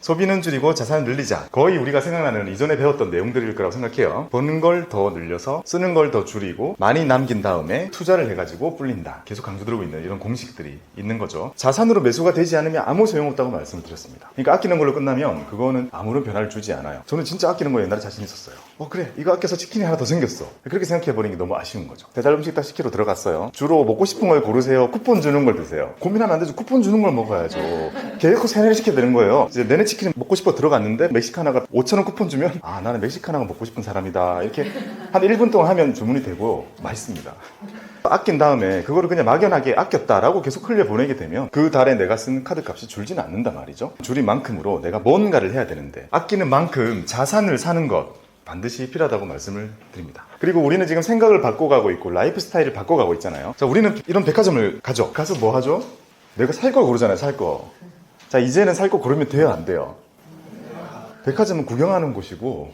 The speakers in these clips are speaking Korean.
소비는 줄이고 자산을 늘리자. 거의 우리가 생각나는 이전에 배웠던 내용들일 거라고 생각해요. 버는 걸 더 늘려서 쓰는 걸 더 줄이고 많이 남긴 다음에 투자를 해가지고 불린다. 계속 강조드리고 있는 이런 공식들이 있는 거죠. 자산으로 매수가 되지 않으면 아무 소용없다고 말씀을 드렸습니다. 그러니까 아끼는 걸로 끝나면 그거는 아무런 변화를 주지 않아요. 저는 진짜 아끼는 거 옛날에 자신 있었어요. 그래, 이거 아껴서 치킨이 하나 더 생겼어. 그렇게 생각해버린 게 너무 아쉬운 거죠. 배달 음식 딱 시키러 들어갔어요. 주로 먹고 싶은 걸 고르세요, 쿠폰 주는 걸 드세요? 고민하면 안 되죠. 쿠폰 주는 걸 먹어야죠. 계속 세뇌를 시켜야 되는 거예요. 이제 내내 치킨 먹고 싶어 들어갔는데 멕시카나가 5,000원 쿠폰 주면 나는 멕시카나가 먹고 싶은 사람이다. 이렇게 한 1분 동안 하면 주문이 되고 맛있습니다. 아낀 다음에 그거를 그냥 막연하게 아꼈다라고 계속 흘려보내게 되면 그 달에 내가 쓴 카드값이 줄지는 않는단 말이죠. 줄인 만큼으로 내가 뭔가를 해야 되는데 아끼는 만큼 자산을 사는 것 반드시 필요하다고 말씀을 드립니다. 그리고 우리는 지금 생각을 바꿔가고 있고 라이프 스타일을 바꿔가고 있잖아요. 자, 우리는 이런 백화점을 가죠. 가서 뭐 하죠? 내가 살 걸 고르잖아요. 살 거. 자, 이제는 살 거 고르면 돼요, 안 돼요? 백화점은 구경하는 곳이고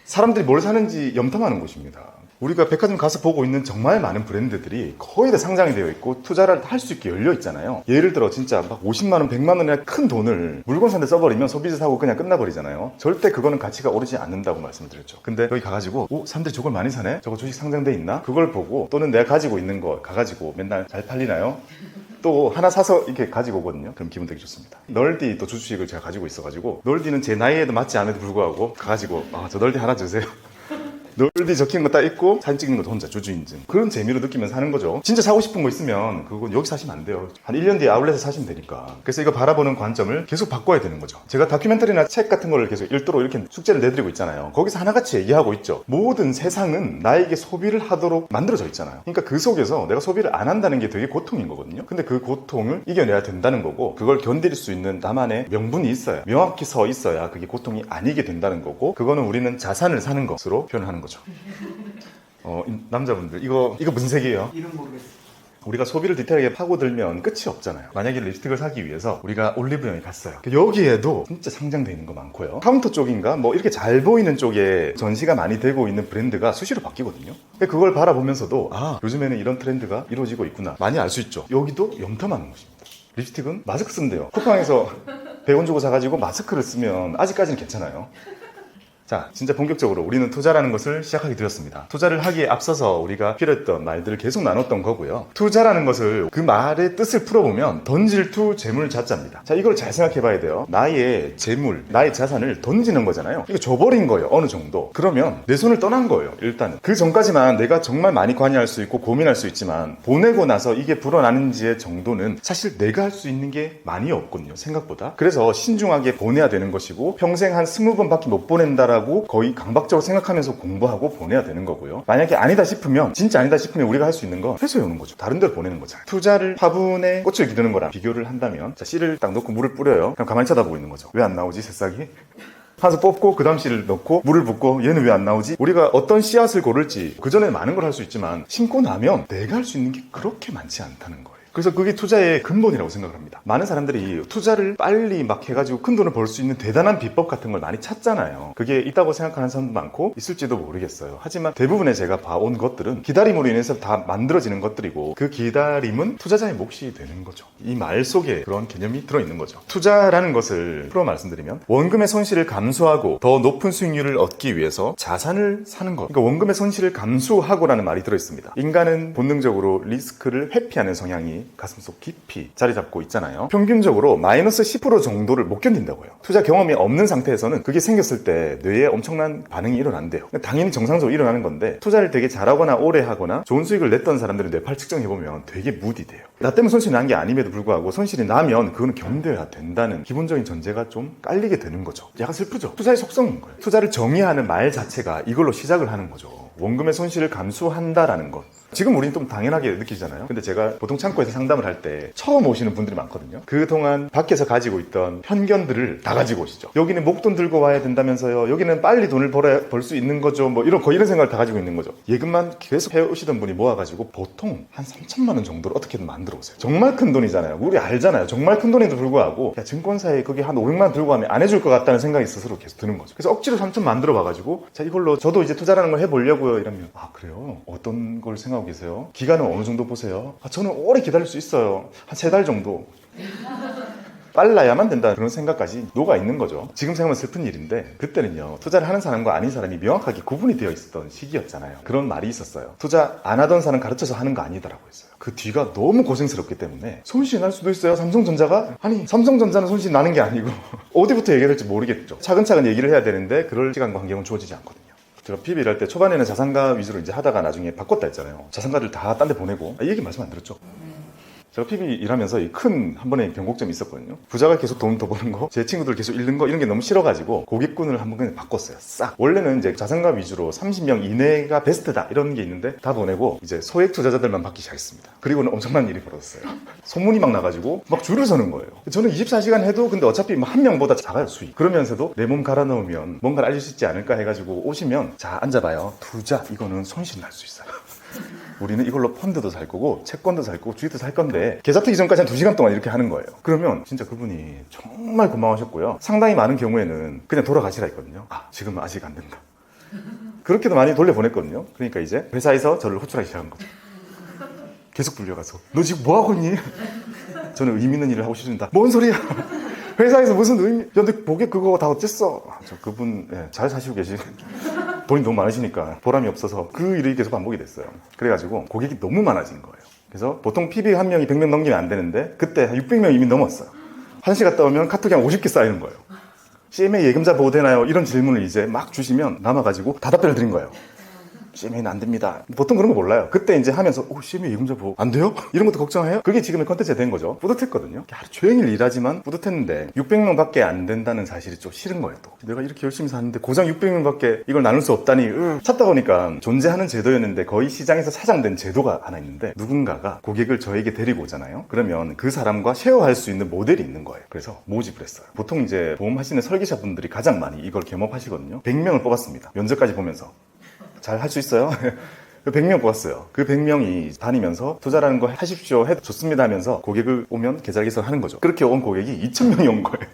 사람들이 뭘 사는지 염탐하는 곳입니다. 우리가 백화점 가서 보고 있는 정말 많은 브랜드들이 거의 다 상장이 되어 있고 투자를 할 수 있게 열려 있잖아요. 예를 들어 진짜 막 50만 원, 100만 원이나 큰 돈을 물건 사는데 써버리면 소비자 사고 그냥 끝나버리잖아요. 절대 그거는 가치가 오르지 않는다고 말씀을 드렸죠. 근데 여기 가가지고 사람들이 저걸 많이 사네? 저거 주식 상장돼 있나? 그걸 보고 또는 내가 가지고 있는 거 가가지고 맨날 잘 팔리나요? 또 하나 사서 이렇게 가지고 오거든요. 그럼 기분 되게 좋습니다. 널디 또 주식을 제가 가지고 있어가지고 널디는 제 나이에도 맞지 않음에도 불구하고 가가지고 저 널디 하나 주세요. 널디 적힌 거 딱 있고 사진 찍는 것도 혼자 주주인증. 그런 재미로 느끼면서 하는 거죠. 진짜 사고 싶은 거 있으면 그건 여기 사시면 안 돼요. 한 1년 뒤에 아울렛에 사시면 되니까. 그래서 이거 바라보는 관점을 계속 바꿔야 되는 거죠. 제가 다큐멘터리나 책 같은 거를 계속 읽도록 이렇게 숙제를 내드리고 있잖아요. 거기서 하나같이 얘기하고 있죠. 모든 세상은 나에게 소비를 하도록 만들어져 있잖아요. 그러니까 그 속에서 내가 소비를 안 한다는 게 되게 고통인 거거든요. 근데 그 고통을 이겨내야 된다는 거고 그걸 견딜 수 있는 나만의 명분이 있어야 명확히 서 있어야 그게 고통이 아니게 된다는 거고 그거는 우리는 자산을 사는 것으로 표현하는 거죠. 남자분들 이거 무슨 색이에요? 이름 모르겠어요. 우리가 소비를 디테일하게 파고들면 끝이 없잖아요. 만약에 립스틱을 사기 위해서 우리가 올리브영에 갔어요. 여기에도 진짜 상장되어 있는 거 많고요. 카운터 쪽인가 뭐 이렇게 잘 보이는 쪽에 전시가 많이 되고 있는 브랜드가 수시로 바뀌거든요. 그걸 바라보면서도 요즘에는 이런 트렌드가 이루어지고 있구나 많이 알 수 있죠. 여기도 염탐하는 것입니다. 립스틱은 마스크 쓴대요. 쿠팡에서 100원 주고 사가지고 마스크를 쓰면 아직까지는 괜찮아요. 자, 진짜 본격적으로 우리는 투자라는 것을 시작하게 되었습니다. 투자를 하기에 앞서서 우리가 필요했던 말들을 계속 나눴던 거고요. 투자라는 것을 그 말의 뜻을 풀어보면 던질투 재물자자입니다. 자, 이걸 잘 생각해 봐야 돼요. 나의 재물, 나의 자산을 던지는 거잖아요. 이거 줘버린 거예요. 어느 정도. 그러면 내 손을 떠난 거예요. 일단은. 그 전까지만 내가 정말 많이 관여할 수 있고 고민할 수 있지만 보내고 나서 이게 불어나는지의 정도는 사실 내가 할 수 있는 게 많이 없거든요. 생각보다. 그래서 신중하게 보내야 되는 것이고 평생 한 20번밖에 못 보낸다라고 거의 강박적으로 생각하면서 공부하고 보내야 되는 거고요. 만약에 아니다 싶으면 진짜 아니다 싶으면 우리가 할 수 있는 건 회수해 오는 거죠. 다른 데로 보내는 거잖아요. 투자를 화분에 꽃을 기르는 거랑 비교를 한다면 자, 씨를 딱 넣고 물을 뿌려요. 그럼 가만히 쳐다보고 있는 거죠. 왜 안 나오지 새싹이? 하나서 뽑고 그 다음 씨를 넣고 물을 붓고 얘는 왜 안 나오지? 우리가 어떤 씨앗을 고를지 그 전에 많은 걸 할 수 있지만 심고 나면 내가 할 수 있는 게 그렇게 많지 않다는 거예요. 그래서 그게 투자의 근본이라고 생각을 합니다. 많은 사람들이 투자를 빨리 막 해가지고 큰 돈을 벌 수 있는 대단한 비법 같은 걸 많이 찾잖아요. 그게 있다고 생각하는 사람도 많고 있을지도 모르겠어요. 하지만 대부분의 제가 봐온 것들은 기다림으로 인해서 다 만들어지는 것들이고 그 기다림은 투자자의 몫이 되는 거죠. 이 말 속에 그런 개념이 들어있는 거죠. 투자라는 것을 풀어 말씀드리면 원금의 손실을 감수하고 더 높은 수익률을 얻기 위해서 자산을 사는 것. 그러니까 원금의 손실을 감수하고라는 말이 들어있습니다. 인간은 본능적으로 리스크를 회피하는 성향이 가슴속 깊이 자리 잡고 있잖아요. 평균적으로 마이너스 10% 정도를 못 견딘다고요. 투자 경험이 없는 상태에서는 그게 생겼을 때 뇌에 엄청난 반응이 일어난대요. 당연히 정상적으로 일어나는 건데 투자를 되게 잘하거나 오래 하거나 좋은 수익을 냈던 사람들은 뇌파를 측정해보면 되게 무디돼요. 나 때문에 손실이 난 게 아님에도 불구하고 손실이 나면 그거는 견뎌야 된다는 기본적인 전제가 좀 깔리게 되는 거죠. 약간 슬프죠. 투자의 속성인 거예요. 투자를 정의하는 말 자체가 이걸로 시작을 하는 거죠. 원금의 손실을 감수한다라는 것. 지금 우리는 좀 당연하게 느끼잖아요. 근데 제가 보통 창고에서 상담을 할 때 처음 오시는 분들이 많거든요. 그동안 밖에서 가지고 있던 편견들을 다 가지고 오시죠. 여기는 목돈 들고 와야 된다면서요. 여기는 빨리 돈을 벌 수 있는 거죠. 뭐 이런 생각을 다 가지고 있는 거죠. 예금만 계속 해오시던 분이 모아가지고 보통 한 3천만 원 정도를 어떻게든 만들어 오세요. 정말 큰 돈이잖아요. 우리 알잖아요. 정말 큰 돈에도 불구하고 야, 증권사에 그게 한 500만 원 들고 가면 안 해줄 것 같다는 생각이 스스로 계속 드는 거죠. 그래서 억지로 3천 만들어 봐가지고 자 이걸로 저도 이제 투자라는 걸 해보려고요. 이러면 그래요? 어떤 걸 생각하고 계세요? 기간은 어느 정도 보세요? 저는 오래 기다릴 수 있어요. 한 3달 정도. 빨라야만 된다는 그런 생각까지 녹아 있는 거죠. 지금 생각하면 슬픈 일인데 그때는요 투자를 하는 사람과 아닌 사람이 명확하게 구분이 되어 있었던 시기였잖아요. 그런 말이 있었어요. 투자 안 하던 사람 가르쳐서 하는 거 아니더라고 했어요. 그 뒤가 너무 고생스럽기 때문에 손실이 날 수도 있어요. 삼성전자가? 아니 삼성전자는 손실이 나는 게 아니고 어디부터 얘기해야 될지 모르겠죠. 차근차근 얘기를 해야 되는데 그럴 시간과 환경은 주어지지 않거든요. 제가 PB를 할 때 초반에는 자산가 위주로 이제 하다가 나중에 바꿨다 했잖아요. 자산가를 다 딴 데 보내고 이 얘기 말씀 안 들었죠? 제가 PB 일하면서 큰 한 번의 변곡점이 있었거든요. 부자가 계속 돈 더 버는 거, 제 친구들 계속 잃는 거 이런 게 너무 싫어가지고 고객군을 한번 그냥 바꿨어요. 싹. 원래는 이제 자산가 위주로 30명 이내가 베스트다 이런 게 있는데 다 보내고 이제 소액 투자자들만 받기 시작했습니다. 그리고는 엄청난 일이 벌어졌어요. 소문이 막 나가지고 막 줄을 서는 거예요. 저는 24시간 해도 근데 어차피 한 명보다 작아요 수익. 그러면서도 내 몸 갈아 넣으면 뭔가를 알릴 수 있지 않을까 해가지고 오시면 자 앉아봐요. 투자 이거는 손실 날 수 있어요. 우리는 이걸로 펀드도 살 거고 채권도 살 거고 주식도 살 건데 계좌 트기 전까지 한 2시간 동안 이렇게 하는 거예요. 그러면 진짜 그분이 정말 고마우셨고요. 상당히 많은 경우에는 그냥 돌아가시라 했거든요. 아 지금은 아직 안 된다. 그렇게도 많이 돌려보냈거든요. 그러니까 이제 회사에서 저를 호출하기 시작한 거죠. 계속 불려가서 너 지금 뭐하고 있니? 저는 의미 있는 일을 하고 싶습니다. 뭔 소리야? 회사에서 무슨 의미? 야, 근데 고객 그거 다 어쨌어? 저 그분 잘 사시고 계시. 돈이 너무 많으시니까 보람이 없어서 그 일이 계속 반복이 됐어요. 그래가지고 고객이 너무 많아진 거예요. 그래서 보통 PB 한 명이 100명 넘기면 안 되는데 그때 600명 이미 넘었어요. 화장실 갔다 오면 카톡이 한 50개 쌓이는 거예요. CMA 예금자 보호되나요? 이런 질문을 이제 막 주시면 남아가지고 다 답변을 드린 거예요. CMA는 안 됩니다. 보통 그런 거 몰라요. 그때 이제 하면서 CMA 예금자 보호 안 돼요? 이런 것도 걱정해요? 그게 지금의 컨텐츠가 된 거죠. 뿌듯했거든요. 하루 종일 일하지만 뿌듯했는데 600명 밖에 안 된다는 사실이 좀 싫은 거예요. 또 내가 이렇게 열심히 사는데 고작 600명 밖에 이걸 나눌 수 없다니 찾다 보니까 존재하는 제도였는데 거의 시장에서 사장된 제도가 하나 있는데 누군가가 고객을 저에게 데리고 오잖아요. 그러면 그 사람과 쉐어할 수 있는 모델이 있는 거예요. 그래서 모집을 했어요. 보통 이제 보험 하시는 설계사분들이 가장 많이 이걸 겸업하시거든요. 100명을 뽑았습니다. 면접까지 보면서 잘 할 수 있어요? 100명 뽑았어요. 그 100명이 다니면서 투자라는 거 하십시오 해도 좋습니다 하면서 고객을 오면 계좌 개설하는 거죠. 그렇게 온 고객이 2,000명이 온 거예요.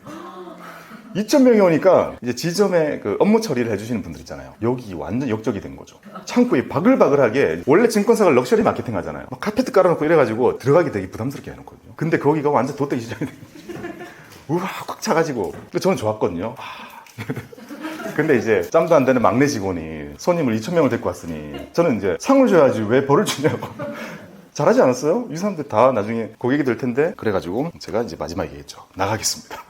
2,000명이 오니까 이제 지점에 그 업무 처리를 해주시는 분들 있잖아요. 여기 완전 역적이 된 거죠. 창구에 바글바글하게 원래 증권사가 럭셔리 마케팅 하잖아요. 막 카페트 깔아놓고 이래가지고 들어가기 되게 부담스럽게 해놓거든요. 근데 거기가 완전 돗대기 시장이 된 거죠. 우와 꽉 차가지고. 근데 저는 좋았거든요. 근데 이제 짬도 안 되는 막내 직원이 손님을 2,000명을 데리고 왔으니 저는 이제 상을 줘야지 왜 벌을 주냐고. 잘하지 않았어요? 이 사람들 다 나중에 고객이 될 텐데. 그래가지고 제가 이제 마지막에 얘기했죠. 나가겠습니다.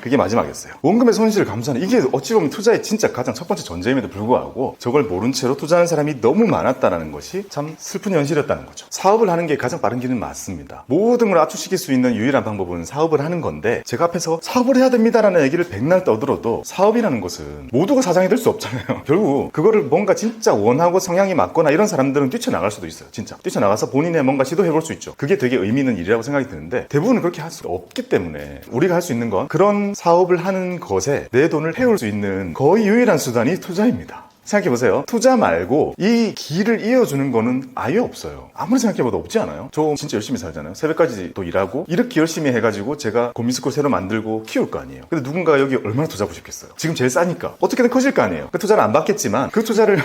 그게 마지막이었어요. 원금의 손실을 감수하는 이게 어찌 보면 투자의 진짜 가장 첫 번째 전제임에도 불구하고 저걸 모른 채로 투자하는 사람이 너무 많았다는 것이 참 슬픈 현실이었다는 거죠. 사업을 하는 게 가장 빠른 길은 맞습니다. 모든 걸 압축시킬 수 있는 유일한 방법은 사업을 하는 건데 제가 앞에서 사업을 해야 됩니다라는 얘기를 백날 떠들어도 사업이라는 것은 모두가 사장이 될 수 없잖아요. 결국 그거를 뭔가 진짜 원하고 성향이 맞거나 이런 사람들은 뛰쳐나갈 수도 있어요. 진짜 뛰쳐나가서 본인의 뭔가 시도해볼 수 있죠. 그게 되게 의미 있는 일이라고 생각이 드는데 대부분은 그렇게 할 수 없기 때문에 우리가 할 수 있는 건 그런 사업을 하는 것에 내 돈을 태울 수 있는 거의 유일한 수단이 투자입니다. 생각해보세요. 투자 말고 이 길을 이어주는 거는 아예 없어요. 아무리 생각해봐도 없지 않아요? 저 진짜 열심히 살잖아요. 새벽까지 또 일하고 이렇게 열심히 해가지고 제가 고민스쿨 새로 만들고 키울 거 아니에요. 근데 누군가 여기 얼마나 투자하고 싶겠어요? 지금 제일 싸니까 어떻게든 커질 거 아니에요. 그 투자를 안 받겠지만 그 투자를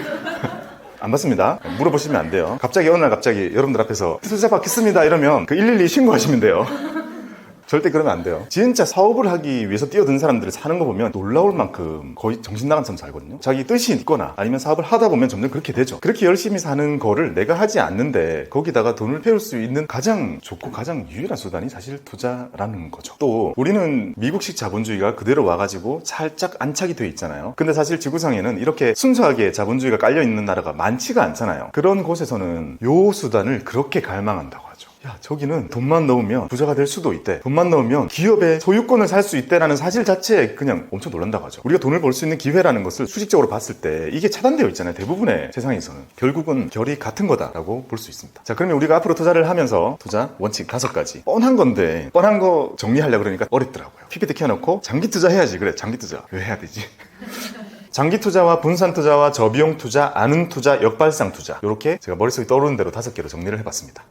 안 받습니다. 물어보시면 안 돼요. 갑자기 어느 날 갑자기 여러분들 앞에서 투자 받겠습니다 이러면 그 112 신고하시면 돼요. 절대 그러면 안 돼요. 진짜 사업을 하기 위해서 뛰어든 사람들을 사는 거 보면 놀라울 만큼 거의 정신 나간 처럼 살거든요. 자기 뜻이 있거나 아니면 사업을 하다 보면 점점 그렇게 되죠. 그렇게 열심히 사는 거를 내가 하지 않는데 거기다가 돈을 태울 수 있는 가장 좋고 가장 유일한 수단이 사실 투자라는 거죠. 또 우리는 미국식 자본주의가 그대로 와가지고 살짝 안착이 돼 있잖아요. 근데 사실 지구상에는 이렇게 순수하게 자본주의가 깔려있는 나라가 많지가 않잖아요. 그런 곳에서는 요 수단을 그렇게 갈망한다고 하죠. 야 저기는 돈만 넣으면 부자가 될 수도 있대. 돈만 넣으면 기업의 소유권을 살 수 있대라는 사실 자체에 그냥 엄청 놀란다고 하죠. 우리가 돈을 벌 수 있는 기회라는 것을 수직적으로 봤을 때 이게 차단되어 있잖아요. 대부분의 세상에서는. 결국은 결이 같은 거다라고 볼 수 있습니다. 자 그러면 우리가 앞으로 투자를 하면서 투자 원칙 5가지 뻔한 건데 뻔한 거 정리하려고 그러니까 어렵더라고요. PPT 켜놓고 장기 투자 해야지. 그래 장기 투자 왜 해야 되지? 장기 투자와 분산 투자와 저비용 투자, 아는 투자, 역발상 투자 이렇게 제가 머릿속에 떠오르는 대로 5개로 정리를 해봤습니다.